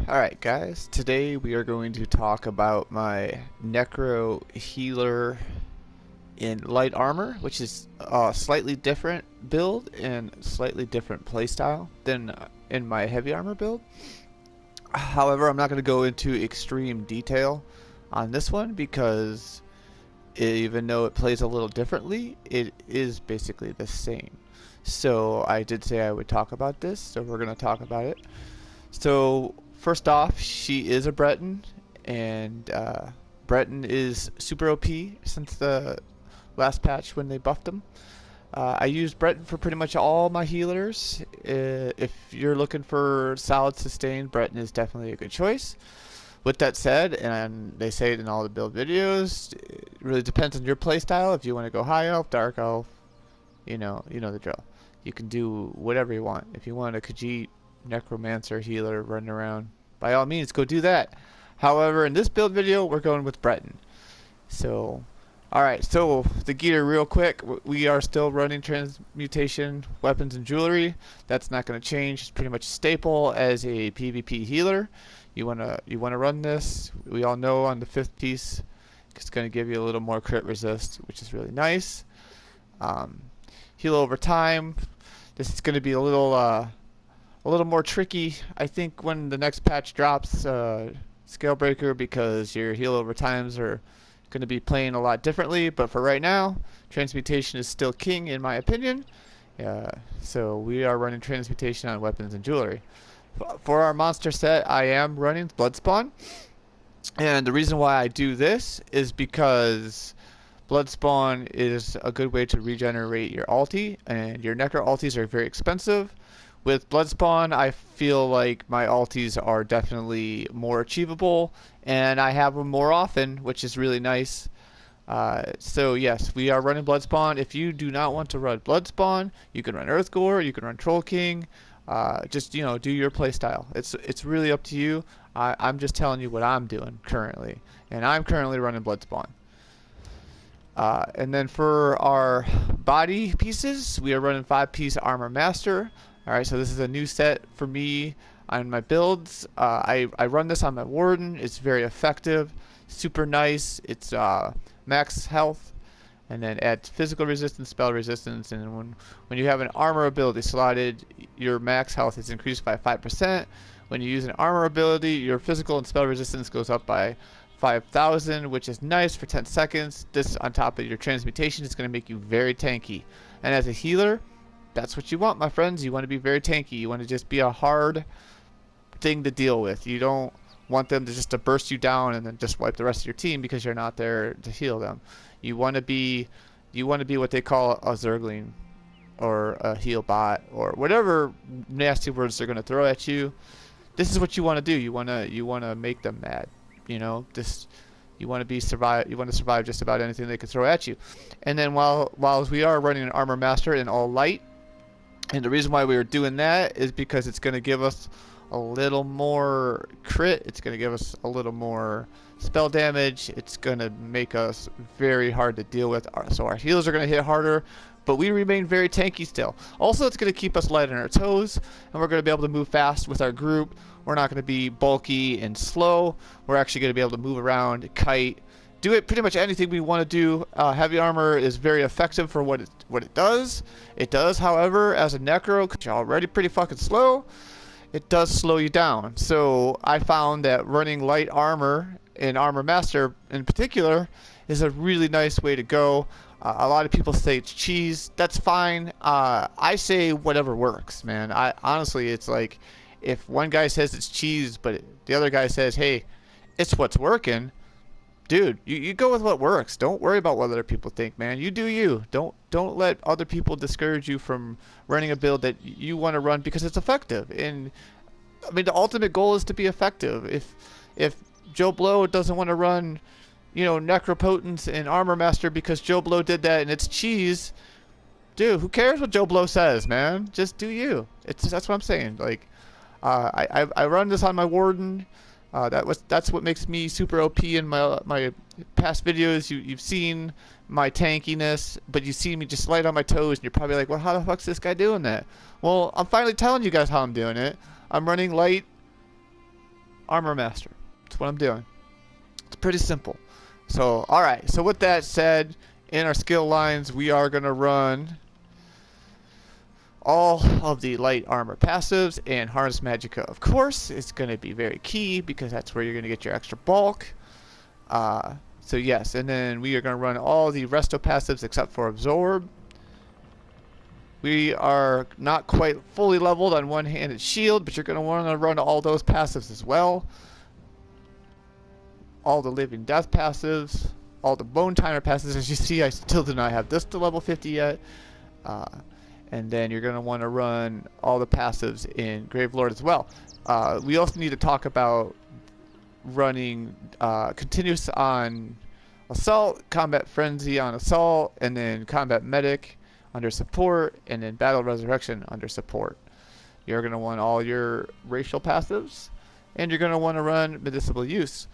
Alright guys, today we are going to talk about my Necro Healer in light armor, which is a slightly different build and slightly different playstyle than in my heavy armor build. However, I'm not going to go into extreme detail on this one because even though it plays a little differently, it is basically the same. So I did say I would talk about this, so we're going to talk about it. So first off, she is a Breton, and Breton is super OP since the last patch when they buffed him. I use Breton for pretty much all my healers. If you're looking for solid sustain, Breton is definitely a good choice. With that said, and they say it in all the build videos, it really depends on your playstyle. If you want to go high elf, dark elf, you know the drill. You can do whatever you want. If you want a Khajiit Necromancer healer running around, by all means go do that. However, in this build video we're going with Breton. So alright, so the gear real quick, we are still running transmutation, weapons and jewelry. That's not going to change. It's pretty much staple as a PvP healer. You wanna run this. We all know on the 5th piece it's going to give you a little more crit resist, which is really nice. Heal over time. This is going to be a little more tricky, I think, when the next patch drops, Scalebreaker, because your heal over times are going to be playing a lot differently. But for right now, transmutation is still king in my opinion. So we are running transmutation on weapons and jewelry. For our monster set, I am running Bloodspawn, and the reason why I do this is because Bloodspawn is a good way to regenerate your ulti, and your Necro ultis are very expensive. With Bloodspawn, I feel like my ultis are definitely more achievable, and I have them more often, which is really nice. So yes, we are running Bloodspawn. If you do not want to run Bloodspawn, you can run Earthgore, you can run Troll King. Just do your playstyle. It's really up to you. I'm just telling you what I'm doing currently, and I'm currently running Bloodspawn. And then for our body pieces, we are running 5-piece Armor Master. Alright, so this is a new set for me on my builds. I run this on my Warden. It's very effective, super nice. It's max health, and then adds physical resistance, spell resistance, and when you have an armor ability slotted, your max health is increased by 5%. When you use an armor ability, your physical and spell resistance goes up by 5,000, which is nice for 10 seconds. This on top of your transmutation is going to make you very tanky. And as a healer, that's what you want, my friends. You want to be very tanky. You want to just be a hard thing to deal with. You don't want them to burst you down and then just wipe the rest of your team because you're not there to heal them. You want to be what they call a Zergling or a heal bot or whatever nasty words they're going to throw at you. This is what you want to do. You want to make them mad. You want to survive just about anything they can throw at you. And then while we are running an Armor Master in all light, and the reason why we are doing that is because it's going to give us a little more crit. It's going to give us a little more spell damage. It's going to make us very hard to deal with. So our heals are going to hit harder, but we remain very tanky still. Also, it's going to keep us light on our toes, and we're going to be able to move fast with our group. We're not going to be bulky and slow. We're actually going to be able to move around, kite, do it pretty much anything we want to do. Heavy armor is very effective for what it does. It does, however, as a Necro, because you're already pretty fucking slow, it does slow you down. So I found that running light armor and Armor Master in particular is a really nice way to go. A lot of people say it's cheese. That's fine. I say whatever works, man. Honestly, it's like if one guy says it's cheese, but the other guy says, hey, it's what's working, dude, you go with what works. Don't worry about what other people think, man. You do you. Don't let other people discourage you from running a build that you want to run because it's effective. And I mean, the ultimate goal is to be effective. If Joe Blow doesn't want to run, Necropotence and Armor Master because Joe Blow did that and it's cheese, dude, who cares what Joe Blow says, man? Just do you. That's what I'm saying. Like, I run this on my Warden. That's what makes me super OP in my past videos. You've seen my tankiness, but you see me just light on my toes, and you're probably like, well, how the fuck's this guy doing that? Well, I'm finally telling you guys how I'm doing it. I'm running light Armor Master. That's what I'm doing. It's pretty simple. So, alright. So with that said, in our skill lines, we are going to run all of the light armor passives and harness magicka. Of course, it's going to be very key because that's where you're going to get your extra bulk. So yes, and then we are going to run all the resto passives except for absorb. We are not quite fully leveled on one-handed shield, but you're going to want to run all those passives as well. All the living death passives, all the bone timer passives. As you see, I still do not have this to level 50 yet. And then you're going to want to run all the passives in Gravelord as well. We also need to talk about running continuous on assault, combat frenzy on assault, and then combat medic under support, and then battle resurrection under support. You're going to want all your racial passives, and you're going to want to run medicinal use.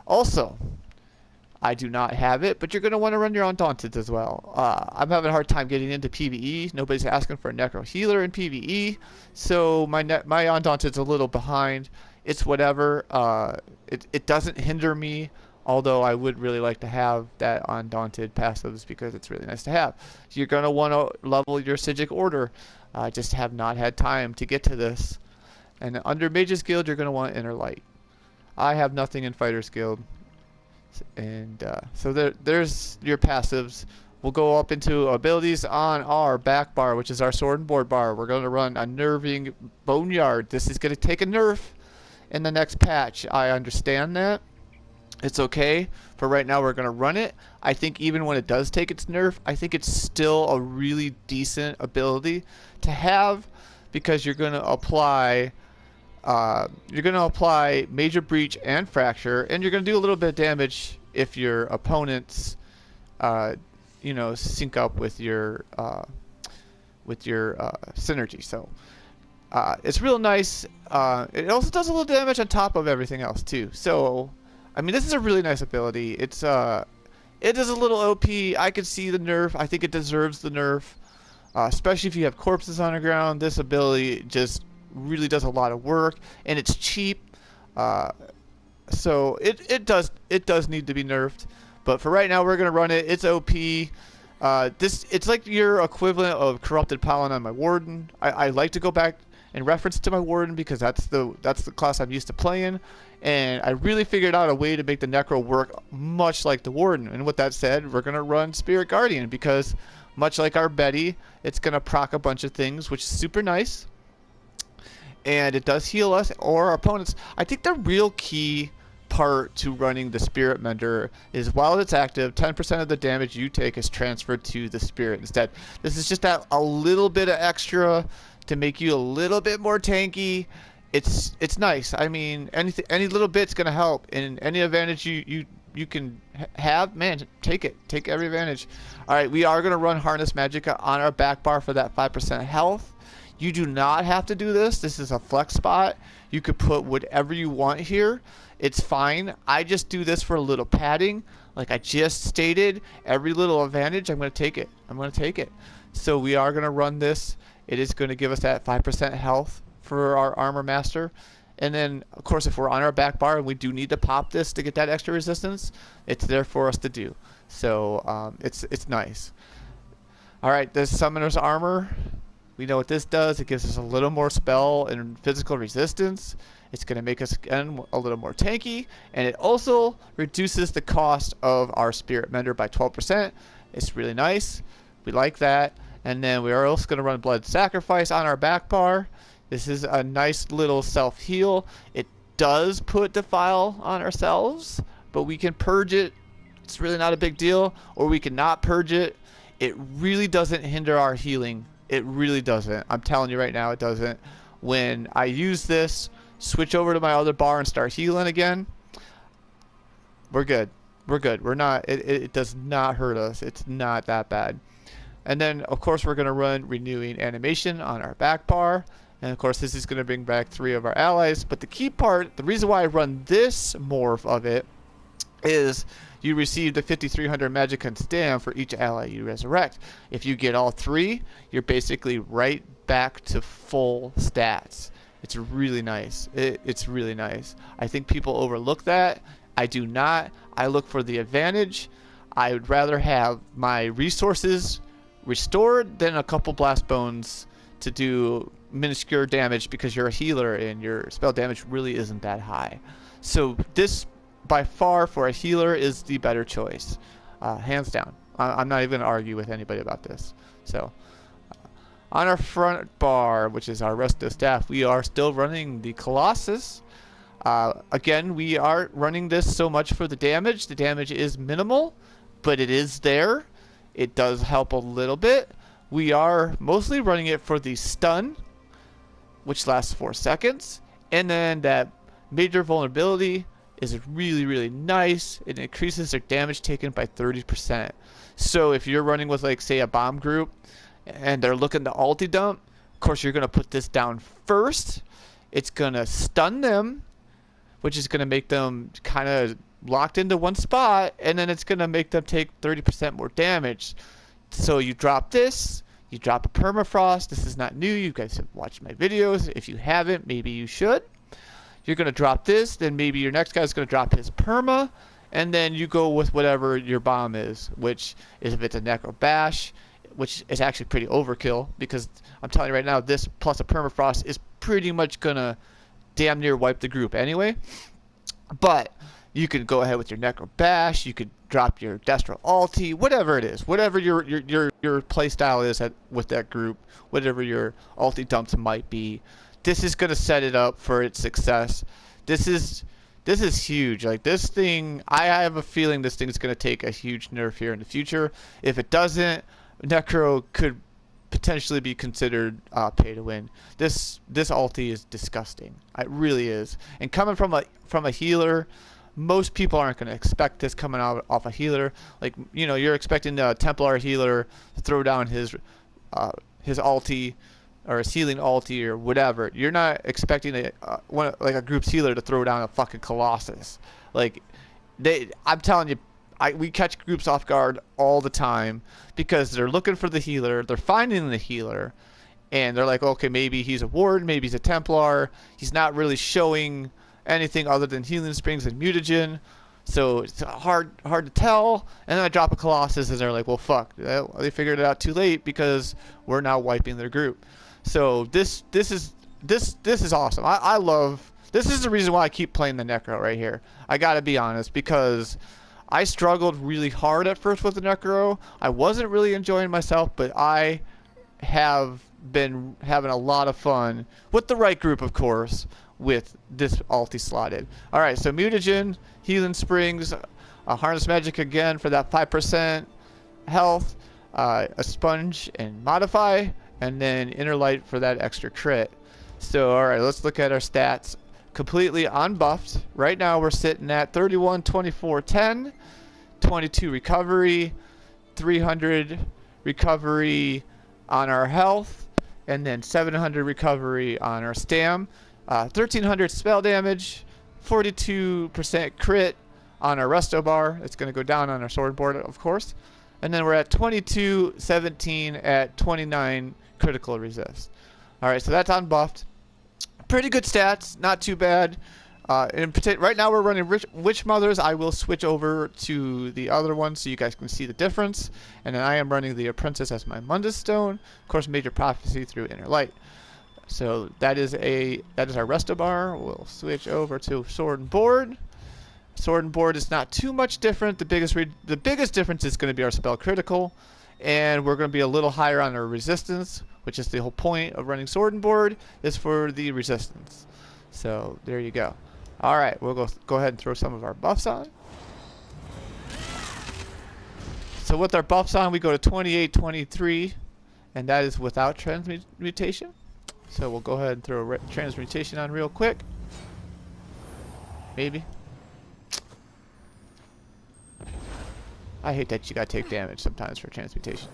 Also, I do not have it, but you're going to want to run your Undaunted as well. I'm having a hard time getting into PvE. Nobody's asking for a Necro Healer in PvE, so my Undaunted's a little behind. It's whatever. It doesn't hinder me, although I would really like to have that Undaunted passives because it's really nice to have. So you're going to want to level your Psijic Order. I just have not had time to get to this. And under Mage's Guild, you're going to want Inner Light. I have nothing in Fighter's Guild. And so there's your passives. We'll go up into abilities on our back bar, which is our sword and board bar. We're going to run Unnerving Boneyard. This is going to take a nerf in the next patch. I understand that. It's okay. For right now, we're going to run it. I think even when it does take its nerf, I think it's still a really decent ability to have because you're going to apply Major Breach and Fracture, and you're going to do a little bit of damage if your opponents, sync up with your synergy. So it's real nice. It also does a little damage on top of everything else too. So, I mean, this is a really nice ability. It is a little OP. I could see the nerf. I think it deserves the nerf, especially if you have corpses on the ground. This ability just really does a lot of work, and it's cheap, so it does need to be nerfed, but for right now we're gonna run it. It's OP. It's like your equivalent of Corrupted Pollen on my Warden. I like to go back and reference to my Warden because that's the class I'm used to playing, and I really figured out a way to make the Necro work much like the Warden. And with that said, we're gonna run Spirit Guardian because much like our Betty, it's gonna proc a bunch of things, which is super nice. And it does heal us or our opponents. I think the real key part to running the Spirit Mender is while it's active, 10% of the damage you take is transferred to the Spirit instead. This is just a little bit of extra to make you a little bit more tanky. It's nice. I mean, any little bit's gonna help, and any advantage you can have, man, take it. Take every advantage. All right, we are gonna run Harness Magicka on our back bar for that 5% health. You do not have to do this. This is a flex spot. You could put whatever you want here. It's fine. I just do this for a little padding. Like I just stated, every little advantage, I'm going to take it. I'm going to take it. So we are going to run this. It is going to give us that 5% health for our Armor Master. And then, of course, if we're on our back bar and we do need to pop this to get that extra resistance, it's there for us to do. So it's nice. All right, this Summoner's Armor. We know what this does. It gives us a little more spell and physical resistance. It's going to make us, again, a little more tanky. And it also reduces the cost of our Spirit Mender by 12%. It's really nice. We like that. And then we are also going to run Blood Sacrifice on our back bar. This is a nice little self-heal. It does put Defile on ourselves, but we can purge it. It's really not a big deal. Or we can not purge it. It really doesn't hinder our healing. It really doesn't. I'm telling you right now, it doesn't. When I use this, switch over to my other bar and start healing again, we're good. We're good. We're not. It does not hurt us. It's not that bad. And then, of course, we're going to run Renewing Animation on our back bar. And, of course, this is going to bring back 3 of our allies. But the key part, the reason why I run this morph of it is you receive the 5300 Magicka and Stam for each ally you resurrect. If you get all 3, you're basically right back to full stats. It's really nice. It's really nice. I think people overlook that. I do not. I look for the advantage. I would rather have my resources restored than a couple blast bones to do minuscule damage, because you're a healer and your spell damage really isn't that high. So this, by far, for a healer, is the better choice, hands down. I'm not even going to argue with anybody about this. So on our front bar, which is our rest of the staff, we are still running the Colossus. Again, we aren't running this so much for the damage. The damage is minimal, but it is there. It does help a little bit. We are mostly running it for the stun, which lasts 4 seconds. And then that major vulnerability is really, really nice. It increases their damage taken by 30%. So if you're running with, like, say, a bomb group and they're looking to ulti dump, of course you're going to put this down first. It's going to stun them, which is going to make them kind of locked into one spot, and then it's going to make them take 30% more damage. So you drop this, you drop a permafrost. This is not new. You guys have watched my videos. If you haven't, maybe you should. You're going to drop this, then maybe your next guy's going to drop his perma, and then you go with whatever your bomb is, which is, if it's a Necro Bash, which is actually pretty overkill, because I'm telling you right now, this plus a permafrost is pretty much going to damn near wipe the group anyway. But you could go ahead with your Necro Bash, you could drop your Destro ulti, whatever it is, whatever your play style is with that group, whatever your ulti dumps might be. This is going to set it up for its success. This is huge. Like, this thing, I have a feeling this thing is going to take a huge nerf here in the future. If it doesn't, Necro could potentially be considered pay to win. This ulti is disgusting. It really is. And coming from a healer, most people aren't going to expect this coming out off a healer. Like, you know, you're expecting a Templar healer to throw down his ulti, or a healing ulti, or whatever. You're not expecting a group's healer to throw down a fucking Colossus. Like, I'm telling you, we catch groups off guard all the time, because they're looking for the healer, they're finding the healer, and they're like, okay, maybe he's a ward, maybe he's a Templar. He's not really showing anything other than healing springs and mutagen, so it's hard to tell. And then I drop a Colossus, and they're like, well, fuck, they figured it out too late, because we're now wiping their group. So this is awesome. I love this. Is the reason why I keep playing the Necro right here. I gotta be honest, because I struggled really hard at first with the Necro. I wasn't really enjoying myself, but I have been having a lot of fun with the right group, of course, with this ulti slotted. Alright, so mutagen, healing springs, harness magic again for that 5% health, a sponge and modify, and then inner light for that extra crit. So alright, let's look at our stats. Completely unbuffed. Right now we're sitting at 31, 24, 10, 22 recovery, 300 recovery on our health, and then 700 recovery on our stam. 1300 spell damage, 42% crit on our resto bar. It's going to go down on our sword board, of course. And then we're at 22, 17 at 29 critical resist. Alright, so that's unbuffed. Pretty good stats, not too bad. Right now we're running Witch Mothers. I will switch over to the other one so you guys can see the difference. And then I am running the Apprentice as my Mundus Stone. Of course, Major Prophecy through Inner Light. So that is our resto bar. We'll switch over to Sword and Board. Sword and Board is not too much different. The biggest difference is going to be our spell critical, and we're going to be a little higher on our resistance, which is the whole point of running Sword and Board, is for the resistance. So there you go. All right, we'll go ahead and throw some of our buffs on. So with our buffs on, we go to 28, 23, and that is without transmutation. So we'll go ahead and throw transmutation on real quick. Maybe. I hate that you gotta take damage sometimes for transmutation.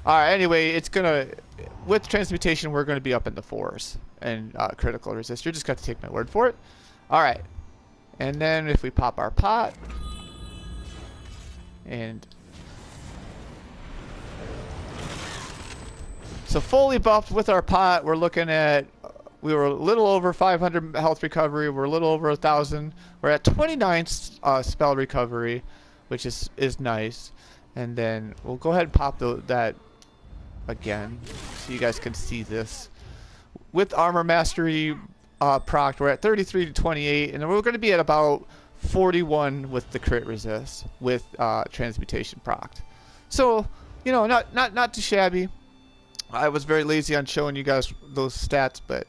Alright, anyway, with transmutation, we're gonna be up in the 4s and critical resist. You're just got to take my word for it. Alright. And then if we pop our pot, and So fully buffed with our pot, we're looking at, we were a little over 500 health recovery. We're a little over 1,000. We're at 29 spell recovery, which is nice. And then we'll go ahead and pop that again, so you guys can see this. With armor mastery proc, we're at 33 to 28, and then we're going to be at about 41 with the crit resist with transmutation proc. So, you know, not too shabby. I was very lazy on showing you guys those stats, but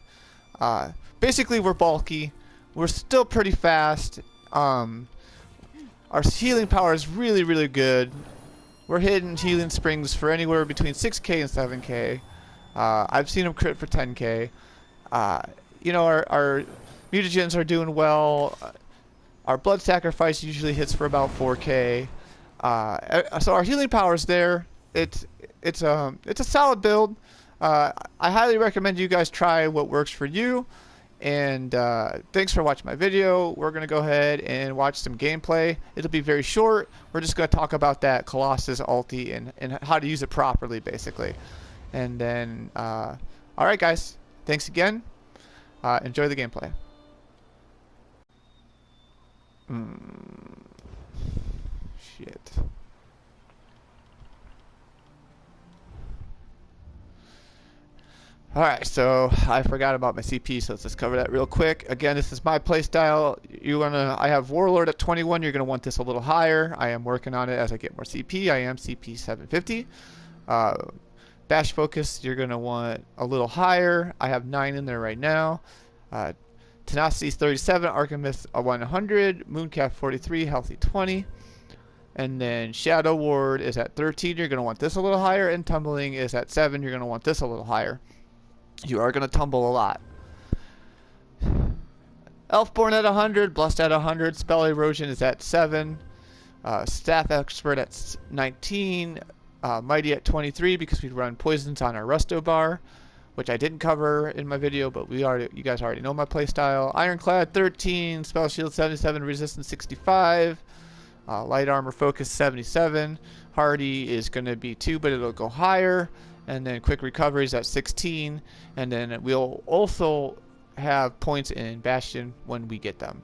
basically we're bulky. We're still pretty fast. Our healing power is really, really good. We're hitting healing springs for anywhere between 6k and 7k. I've seen them crit for 10k. You know, our mutagens are doing well. Our blood sacrifice usually hits for about 4k. So our healing power is there. It's a solid build. I highly recommend you guys try what works for you. And thanks for watching my video. We're going to go ahead and watch some gameplay. It'll be very short. We're just going to talk about that Colossus ulti and how to use it properly, basically. And then, alright guys, thanks again. Enjoy the gameplay. Shit. Alright, so I forgot about my CP, so let's just cover that real quick. Again, this is my playstyle. I have Warlord at 21, you're going to want this a little higher. I am working on it as I get more CP. I am CP 750. Bash Focus, you're going to want a little higher. I have 9 in there right now. Tenacity is 37, Alchemist 100, Mooncalf 43, Healthy 20. And then Shadow Ward is at 13, you're going to want this a little higher. And Tumbling is at 7, you're going to want this a little higher. You are going to tumble a lot. Elfborn at 100, Blessed at 100, Spell Erosion is at 7, Staff Expert at 19, Mighty at 23 because we run poisons on our Resto bar, which I didn't cover in my video, but you guys already know my playstyle. Ironclad 13, Spell Shield 77, Resistance 65, Light Armor Focus 77, Hardy is going to be 2, but it'll go higher. And then Quick Recoveries at 16, and then we'll also have points in Bastion when we get them.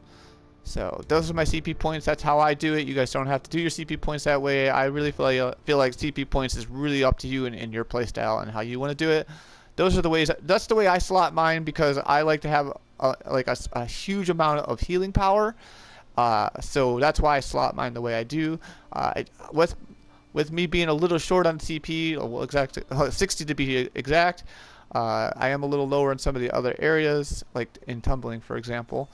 So those are my CP points. That's how I do it. You guys don't have to do your CP points that way. I really feel like CP points is really up to you and your playstyle and how you want to do it. Those are the ways. That's the way I slot mine because I like to have a huge amount of healing power. So that's why I slot mine the way I do. With me being a little short on CP, well, 60 to be exact, I am a little lower in some of the other areas, like in Tumbling, for example.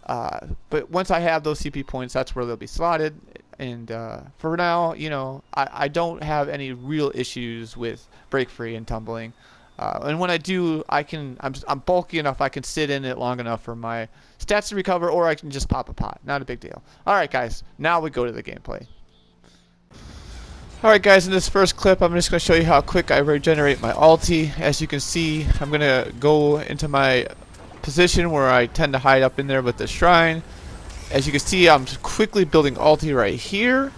But once I have those CP points, that's where they'll be slotted. And for now, you know, I don't have any real issues with Break Free and Tumbling. And when I do, I'm bulky enough, I can sit in it long enough for my stats to recover, or I can just pop a pot. Not a big deal. All right, guys, now we go to the gameplay. Alright guys, in this first clip I'm just going to show you how quick I regenerate my ulti. As you can see, I'm going to go into my position where I tend to hide up in there with the shrine. As you can see, I'm quickly building ulti right here,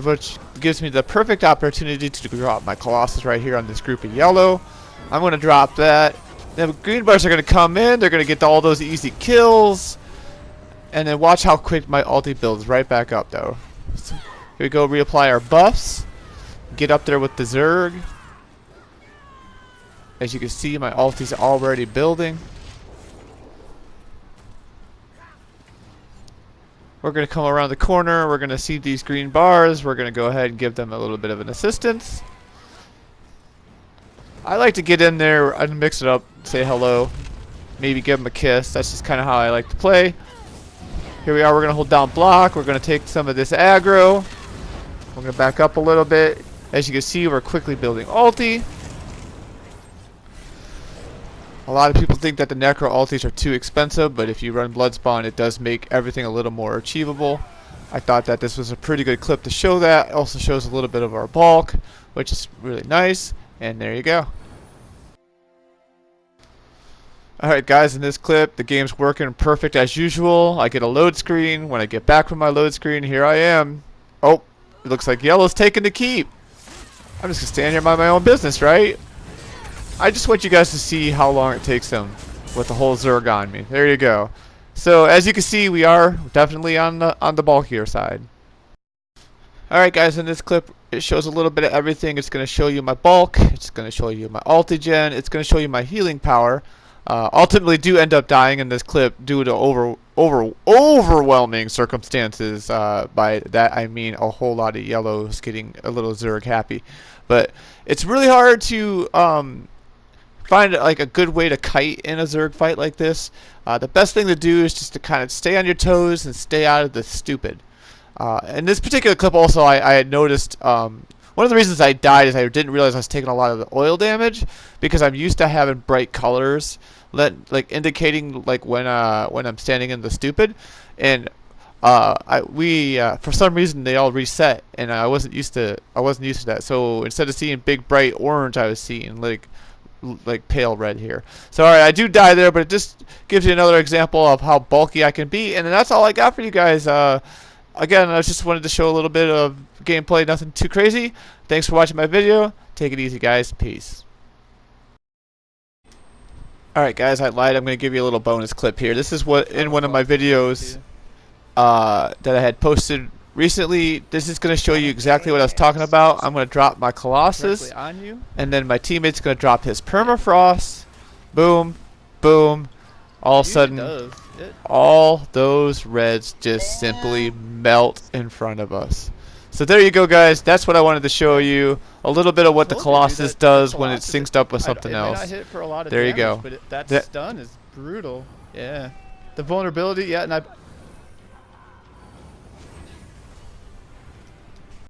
which gives me the perfect opportunity to drop my Colossus right here on this group of yellow. I'm going to drop that. Then green bars are going to come in, they're going to get all those easy kills. And then watch how quick my ulti builds right back up though. Here we go, reapply our buffs. Get up there with the Zerg. As you can see, my ulti's already building. We're going to come around the corner. We're going to see these green bars. We're going to go ahead and give them a little bit of an assistance. I like to get in there and mix it up, say hello, maybe give them a kiss. That's just kind of how I like to play. Here we are. We're going to hold down block. We're going to take some of this aggro. We're going to back up a little bit. As you can see, we're quickly building ulti. A lot of people think that the Necro ultis are too expensive, but if you run Bloodspawn, it does make everything a little more achievable. I thought that this was a pretty good clip to show that. It also shows a little bit of our bulk, which is really nice. And there you go. Alright guys, in this clip, the game's working perfect as usual. I get a load screen. When I get back from my load screen, here I am. Oh, it looks like yellow's taking the keep. I'm just gonna stand here and mind my own business, right? I just want you guys to see how long it takes him with the whole Zerg on me. There you go. So as you can see, we are definitely on the bulkier side. Alright guys, in this clip it shows a little bit of everything. It's going to show you my bulk, it's going to show you my ultigen, it's going to show you my healing power. Ultimately do end up dying in this clip due to overwhelming circumstances. By that I mean a whole lot of yellows getting a little Zerg happy. But it's really hard to find like a good way to kite in a Zerg fight like this. The best thing to do is just to kind of stay on your toes and stay out of the stupid. In this particular clip also I had noticed one of the reasons I died is I didn't realize I was taking a lot of the oil damage because I'm used to having bright colors like indicating like when I'm standing in the stupid, and for some reason they all reset and I wasn't used to that. So instead of seeing big bright orange, I was seeing like pale red here. So alright, I do die there, but it just gives you another example of how bulky I can be, and that's all I got for you guys. Again, I just wanted to show a little bit of gameplay, nothing too crazy. Thanks for watching my video. Take it easy, guys. Peace. Alright, guys, I lied. I'm going to give you a little bonus clip here. This is what in one of my videos that I had posted recently. This is going to show you exactly what I was talking about. I'm going to drop my Colossus, and then my teammate's going to drop his Permafrost. Boom, boom. All of a sudden, all those reds just simply melt in front of us. So there you go, guys. That's what I wanted to show you. A little bit of what the Colossus does when it's synced up with something else. There you go. That stun is brutal. Yeah. The vulnerability, yeah, and